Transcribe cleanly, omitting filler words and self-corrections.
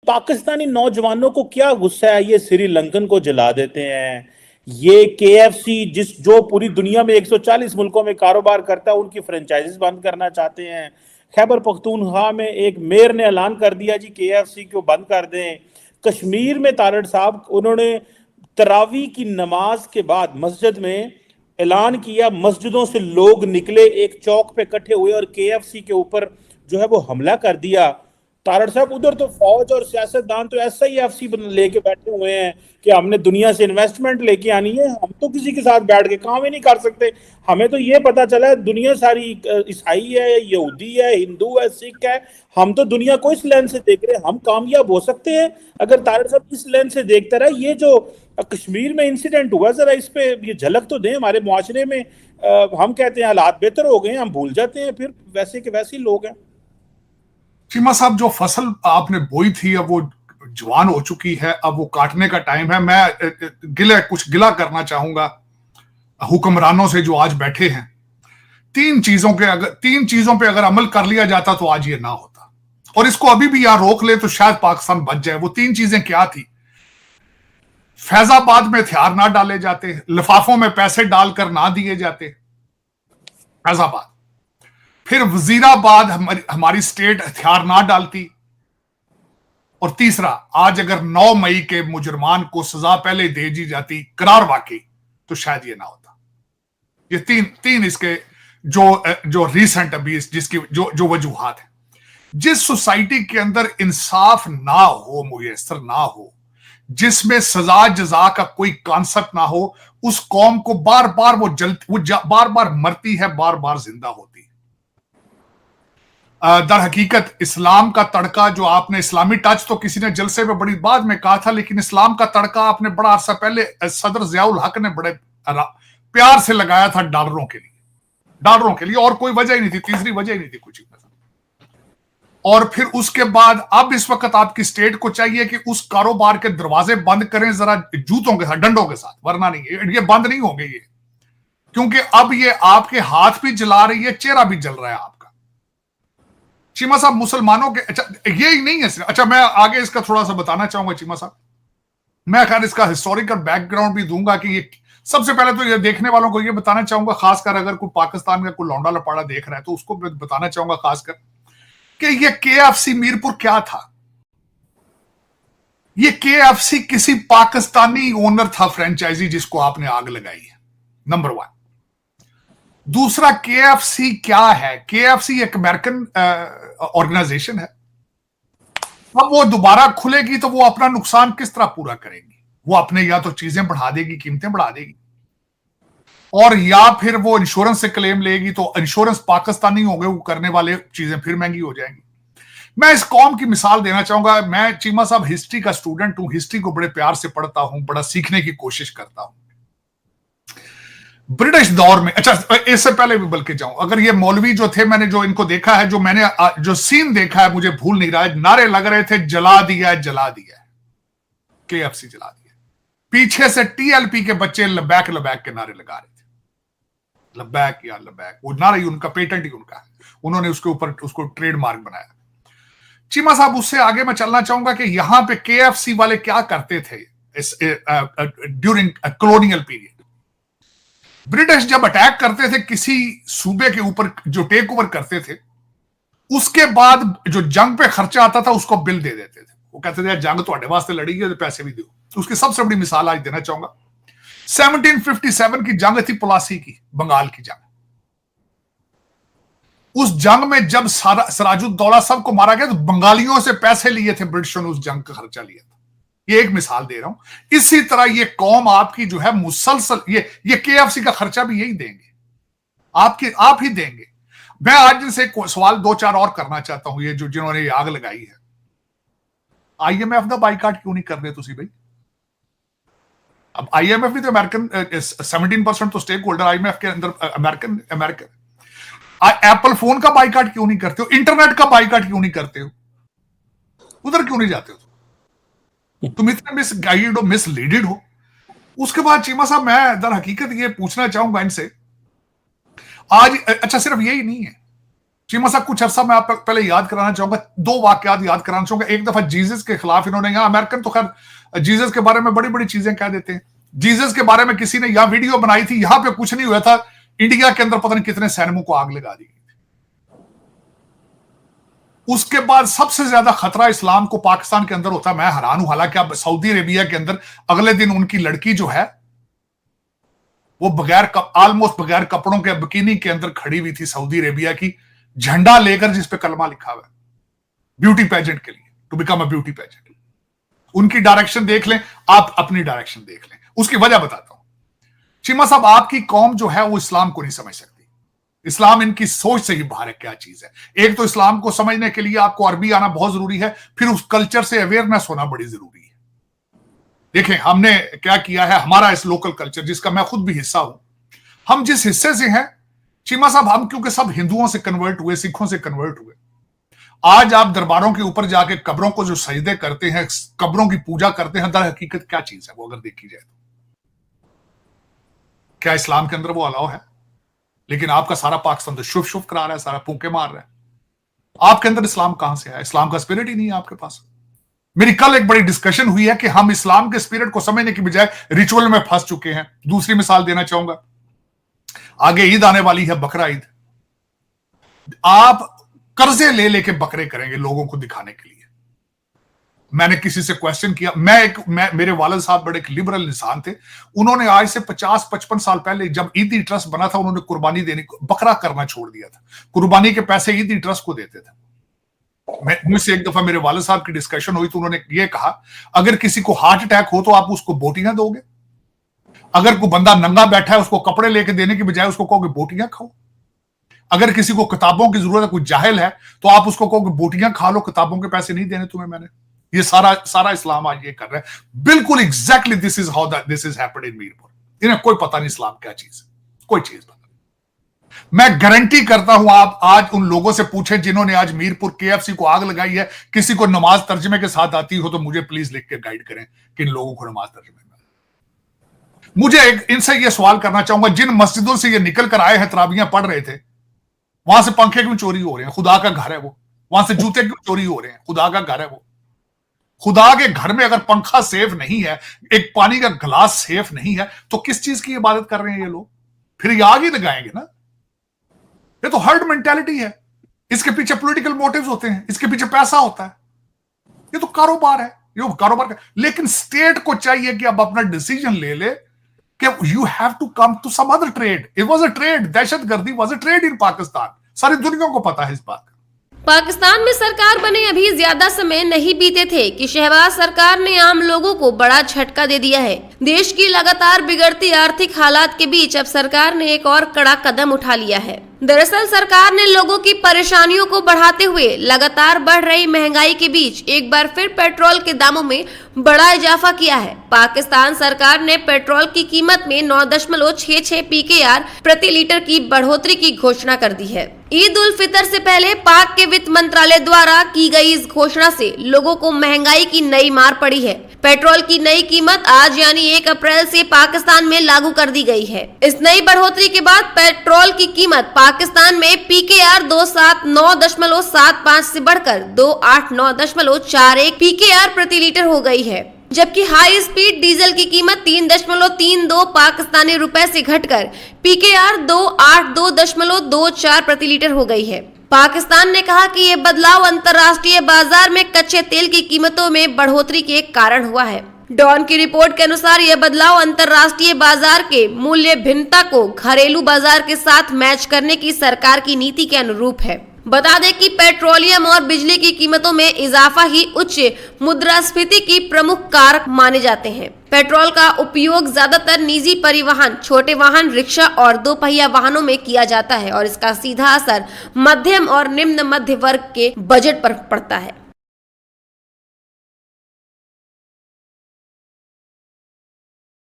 पाकिस्तानी नौजवानों को क्या गुस्सा है, ये श्रीलंकन को जला देते हैं। ये केएफसी जो पूरी दुनिया में 140 मुल्कों में कारोबार करता है, उनकी फ्रेंचाइजीज बंद करना चाहते हैं। खैबर पख्तूनख्वा में एक मेयर ने ऐलान कर दिया जी केएफसी को बंद कर दें। कश्मीर में तारड़ साहब उन्होंने तरावी की नमाज के बाद मस्जिद में ऐलान किया, मस्जिदों से लोग निकले, एक चौक पे इकट्ठे हुए और केएफसी के ऊपर जो है वो हमला कर दिया। तारड़ साहब उधर तो फौज और सियासतदान तो ऐसा ही एफसी लेके बैठे हुए हैं कि हमने दुनिया से इन्वेस्टमेंट लेके आनी है, हम तो किसी के साथ बैठ के काम ही नहीं कर सकते। हमें तो ये पता चला है दुनिया सारी ईसाई है, यहूदी है, हिंदू है, सिख है, हम तो दुनिया को इस लेंस से देख रहे हैं, हम कामयाब हो सकते हैं अगर तारड़ साहब इस लेंस से देखते रहे। ये जो कश्मीर में इंसिडेंट हुआ, जरा इस पे ये झलक तो दें हमारे मुआशरे में। हम कहते हैं हालात बेहतर हो गए, हम भूल जाते हैं, फिर वैसे के वैसे ही लोग हैं। चीमा साहब, जो फसल आपने बोई थी अब वो जवान हो चुकी है, अब वो काटने का टाइम है। मैं कुछ गिला करना चाहूंगा हुक्मरानों से जो आज बैठे हैं। तीन चीजों पे अगर अमल कर लिया जाता तो आज ये ना होता, और इसको अभी भी यहां रोक ले तो शायद पाकिस्तान बच जाए। वो तीन चीजें क्या थी? फैजाबाद में हथियार ना डाले जाते, लिफाफों में पैसे डालकर ना दिए जाते फैजाबाद। फिर वजीराबाद हमारी स्टेट हथियार ना डालती। और तीसरा, आज अगर 9 मई के मुजरमान को सजा पहले दे दी जाती करार वाकई, तो शायद ये ना होता। ये तीन इसके जो रीसेंट अभी जिसकी जो वजूहात है। जिस सोसाइटी के अंदर इंसाफ ना हो, मुयसर ना हो, जिसमें सजा जजा का कोई कॉन्सेप्ट ना हो, उस कौम को बार बार वो बार बार मरती है, बार बार जिंदा होती है। दर हकीकत इस्लाम का तड़का जो आपने, इस्लामी टच तो किसी ने जलसे में बड़ी बाद में कहा था, लेकिन इस्लाम का तड़का आपने बड़ा अरसा पहले सदर जियाउल हक ने बड़े प्यार से लगाया था डॉलरों के लिए, और कोई वजह ही नहीं थी, तीसरी वजह ही नहीं थी कुछ। और फिर उसके बाद अब इस वक्त आपकी स्टेट को चाहिए कि उस कारोबार के दरवाजे बंद करें जरा जूतों के साथ, डंडों के साथ, वरना नहीं ये बंद नहीं होंगे ये, क्योंकि अब ये आपके हाथ भी जला रही है, चेहरा भी जल रहा है आपका। चीमा साहब, मुसलमानों के, अच्छा ये ही नहीं है, अच्छा मैं आगे इसका थोड़ा सा बताना चाहूंगा चीमा साहब। मैं खैर इसका हिस्टोरिकल बैकग्राउंड भी दूंगा कि ये, सबसे पहले तो ये देखने वालों को ये बताना चाहूंगा, खासकर अगर कोई पाकिस्तान का कोई लौंडा लपाड़ा देख रहा है तो उसको बताना चाहूंगा खासकर कि ये केएफसी मीरपुर क्या था। ये केएफसी किसी पाकिस्तानी ओनर था, फ्रेंचाइजी, जिसको आपने आग लगाई है, नंबर 1। दूसरा, केएफसी क्या है? केएफसी एक अमेरिकन ऑर्गेनाइजेशन है। अब वो दोबारा खुलेगी तो वो अपना नुकसान किस तरह पूरा करेगी? वो अपने या तो चीजें बढ़ा देगी, कीमतें बढ़ा देगी, और या फिर वो इंश्योरेंस से क्लेम लेगी, तो इंश्योरेंस पाकिस्तानी हो गए, वो करने वाले चीजें फिर महंगी हो जाएंगी। मैं इस कौम की मिसाल देना चाहूंगा। मैं चीमा साहब हिस्ट्री का स्टूडेंट हूं, हिस्ट्री को बड़े प्यार से पढ़ता हूं, बड़ा सीखने की कोशिश करता हूं। ब्रिटिश दौर में, अच्छा इससे पहले भी बल्कि जाऊं, अगर ये मौलवी जो थे, मैंने जो इनको देखा है, जो मैंने जो सीन देखा है, मुझे भूल नहीं रहा है, नारे लग रहे थे जला दिया है, जला दिया है, केएफसी जला दिया। पीछे से टीएलपी के बच्चे लबैक लबैक के नारे लगा रहे थे, लबैक या लबैक, वो नारा ही उनका, पेटेंट ही उनका है, उन्होंने उसके ऊपर उसको ट्रेडमार्क बनाया। चीमा साहब, उससे आगे मैं चलना चाहूंगा कि यहां पे केएफसी वाले क्या करते थे ड्यूरिंग कॉलोनियल पीरियड। ब्रिटिश जब अटैक करते थे किसी सूबे के ऊपर, जो टेक ओवर करते थे, उसके बाद जो जंग पे खर्चा आता था उसको बिल दे देते थे। वो कहते थे जंग तो वास्ते लड़ी है तो पैसे भी दो। उसकी सबसे बड़ी मिसाल आज देना चाहूंगा, 1757 की जंग थी, प्लासी की, बंगाल की जंग। उस जंग में जब सिराजुद्दौला सब को मारा गया तो बंगालियों से पैसे लिए थे ब्रिटिशों ने, उस जंग का खर्चा लिया था। ये एक मिसाल दे रहा हूं। इसी तरह ये कौम आपकी जो है मुसलसल, ये केएफसी का खर्चा भी यही देंगे, आप ही देंगे। मैं आज इनसे सवाल 2-4 और करना चाहता हूं। ये जो जिन्होंने ये आग लगाई है, आईएमएफ का बाइकाट क्यों नहीं कर रहे तुसी भाई? अब आईएमएफ भी तो अमेरिकन, 17% तो स्टेक होल्डर आईएमएफ के अंदर अमेरिकन। एप्पल फोन का बाइकाट क्यों नहीं करते हो? इंटरनेट का बाइकाट क्यों नहीं करते हो? उधर क्यों नहीं जाते हो? तुम इतने मिसगाइडेड हो, मिसलीडेड हो। उसके बाद चीमा साहब, मैं दर हकीकत ये पूछना चाहूंगा इनसे आज, अच्छा सिर्फ यही नहीं है, चीमा साहब, कुछ अरसा मैं आप पहले याद कराना चाहूंगा, 2 वाकयात याद कराना चाहूंगा। एक दफा जीसस के खिलाफ इन्होंने, यहाँ अमेरिकन तो खैर जीसस के बारे में बड़ी बड़ी चीजें कह देते हैं। जीसस के बारे में किसी ने यहाँ वीडियो बनाई थी, यहां पे कुछ नहीं हुआ था, इंडिया के अंदर पता नहीं कितने सैनिकों को आग लगा दी गई। उसके बाद सबसे ज्यादा खतरा इस्लाम को पाकिस्तान के अंदर होता है, मैं हैरान हूं। हालांकि अब सऊदी अरेबिया के अंदर अगले दिन उनकी लड़की जो है वो ऑलमोस्ट बगैर कपड़ों के बिकिनी के अंदर खड़ी हुई थी, सऊदी अरेबिया की, झंडा लेकर जिस पे कलमा लिखा हुआ है, ब्यूटी पेजेंट के लिए, to become a beauty pageant. उनकी डायरेक्शन देख लें, आप अपनी डायरेक्शन देख लें। उसकी वजह बताता हूं। चीमा साहब, आपकी कौम जो है वो इस्लाम को नहीं समझ सकती। इस्लाम इनकी सोच से ही बाहर है क्या चीज है। एक तो इस्लाम को समझने के लिए आपको अरबी आना बहुत जरूरी है, फिर उस कल्चर से अवेयरनेस होना बड़ी जरूरी है। देखें, हमने क्या किया है, हमारा इस लोकल कल्चर जिसका मैं खुद भी हिस्सा हूं, हम जिस हिस्से से हैं चीमा साहब, हम क्योंकि सब हिंदुओं से कन्वर्ट हुए, सिखों से कन्वर्ट हुए, आज आप दरबारों के ऊपर जाके कब्रों को जो सजदे करते हैं, कब्रों की पूजा करते हैं, दर हकीकत क्या चीज है वो अगर देखी जाए तो क्या इस्लाम के अंदर वो अलाउ है? लेकिन आपका सारा पाकिस्तान तो शुभ शुभ करा रहा है, सारा फूंके मार रहा है। आपके अंदर इस्लाम कहां से है? इस्लाम का स्पिरिट ही नहीं है आपके पास। मेरी कल एक बड़ी डिस्कशन हुई है कि हम इस्लाम के स्पिरिट को समझने की बजाय रिचुअल में फंस चुके हैं। दूसरी मिसाल देना चाहूंगा, आगे ईद आने वाली है, बकरा ईद। आप कर्जे ले लेके बकरे करेंगे लोगों को दिखाने के लिए। मैंने किसी से क्वेश्चन किया, मेरे वालिद साहब बड़े लिबरल इंसान थे, उन्होंने आज से 50-55 साल पहले जब ईदी ट्रस्ट बना था, उन्होंने कुर्बानी देने को, बकरा करना छोड़ दिया था। कुर्बानी के पैसे ईदी ट्रस्ट को देते थे। मुझसे एक दफा मेरे वालिद साहब की डिस्कशन हुई तो उन्होंने ये कहा, अगर किसी को हार्ट अटैक हो तो आप उसको बोटियां दोगे? अगर कोई बंदा नंगा बैठा है उसको कपड़े लेके देने की बजाय उसको कहोगे बोटियां खाओ? अगर किसी को किताबों की जरूरत है, कोई जाहिल है, तो आप उसको कहोगे बोटियां खा लो, किताबों के पैसे नहीं देने तुम्हें मैंने। ये सारा इस्लाम आज ये कर रहा है। बिल्कुल exactly this is how this is happened in Mirpur. इन्हें कोई पता नहीं इस्लाम क्या चीज है, कोई चीज पता नहीं। मैं गारंटी करता हूं, आप आज उन लोगों से पूछें जिन्होंने आज मीरपुर KFC को आग लगाई है, किसी को नमाज तर्जमे के साथ आती हो तो मुझे प्लीज लिख के गाइड करें कि इन लोगों को नमाज तर्जमे में। मुझे इनसे ये सवाल करना चाहूंगा, जिन मस्जिदों से ये निकल कर आए हैं, तराबियां पढ़ रहे थे, वहां से पंखे क्यों चोरी हो रहे हैं? खुदा का घर है वो। वहां से जूते क्यों चोरी हो रहे हैं? खुदा का घर है वो। खुदा के घर में अगर पंखा सेफ नहीं है, एक पानी का गिलास सेफ नहीं है, तो किस चीज की इबादत कर रहे हैं ये लोग? फिर ये आग ही लगाएंगे ना। ये तो हर्ड मेंटालिटी है। इसके पीछे पॉलिटिकल मोटिव्स होते हैं, इसके पीछे पैसा होता है। ये तो कारोबार है, ये कारोबार का। लेकिन स्टेट को चाहिए कि अब अपना डिसीजन ले ले कि you have to come to some other trade. It was a trade, दहशतगर्दी was a trade in Pakistan. सारी दुनिया को पता है इस बात का। पाकिस्तान में सरकार बने अभी ज्यादा समय नहीं बीते थे कि शहबाज सरकार ने आम लोगों को बड़ा झटका दे दिया है। देश की लगातार बिगड़ती आर्थिक हालात के बीच अब सरकार ने एक और कड़ा कदम उठा लिया है। दरअसल सरकार ने लोगों की परेशानियों को बढ़ाते हुए लगातार बढ़ रही महंगाई के बीच एक बार फिर पेट्रोल के दामों में बड़ा इजाफा किया है। पाकिस्तान सरकार ने पेट्रोल की कीमत में 9.66 PKR प्रति लीटर की बढ़ोतरी की घोषणा कर दी है। ईद उल फितर से पहले पाक के वित्त मंत्रालय द्वारा की गई इस घोषणा से लोगों को महंगाई की नई मार पड़ी है। पेट्रोल की नई कीमत आज यानी 1 अप्रैल से पाकिस्तान में लागू कर दी गई है। इस नई बढ़ोतरी के बाद पेट्रोल की कीमत पाकिस्तान में PKR 279.75 से बढ़कर 289.41 PKR प्रति लीटर हो गई है, जबकि हाई स्पीड डीजल की कीमत 3.32 पाकिस्तानी रुपए से घटकर PKR 282.24 प्रति लीटर हो गई है। पाकिस्तान ने कहा कि ये बदलाव अंतर्राष्ट्रीय बाजार में कच्चे तेल की कीमतों में बढ़ोतरी के कारण हुआ है। डॉन की रिपोर्ट के अनुसार यह बदलाव अंतर्राष्ट्रीय बाजार के मूल्य भिन्नता को घरेलू बाजार के साथ मैच करने की सरकार की नीति के अनुरूप है। बता दें कि पेट्रोलियम और बिजली की कीमतों में इजाफा ही उच्च मुद्रास्फीति की प्रमुख कारक माने जाते हैं। पेट्रोल का उपयोग ज्यादातर निजी परिवहन, छोटे वाहन, रिक्शा और 2 पहिया वाहनों में किया जाता है और इसका सीधा असर मध्यम और निम्न मध्य वर्ग के बजट पर पड़ता है।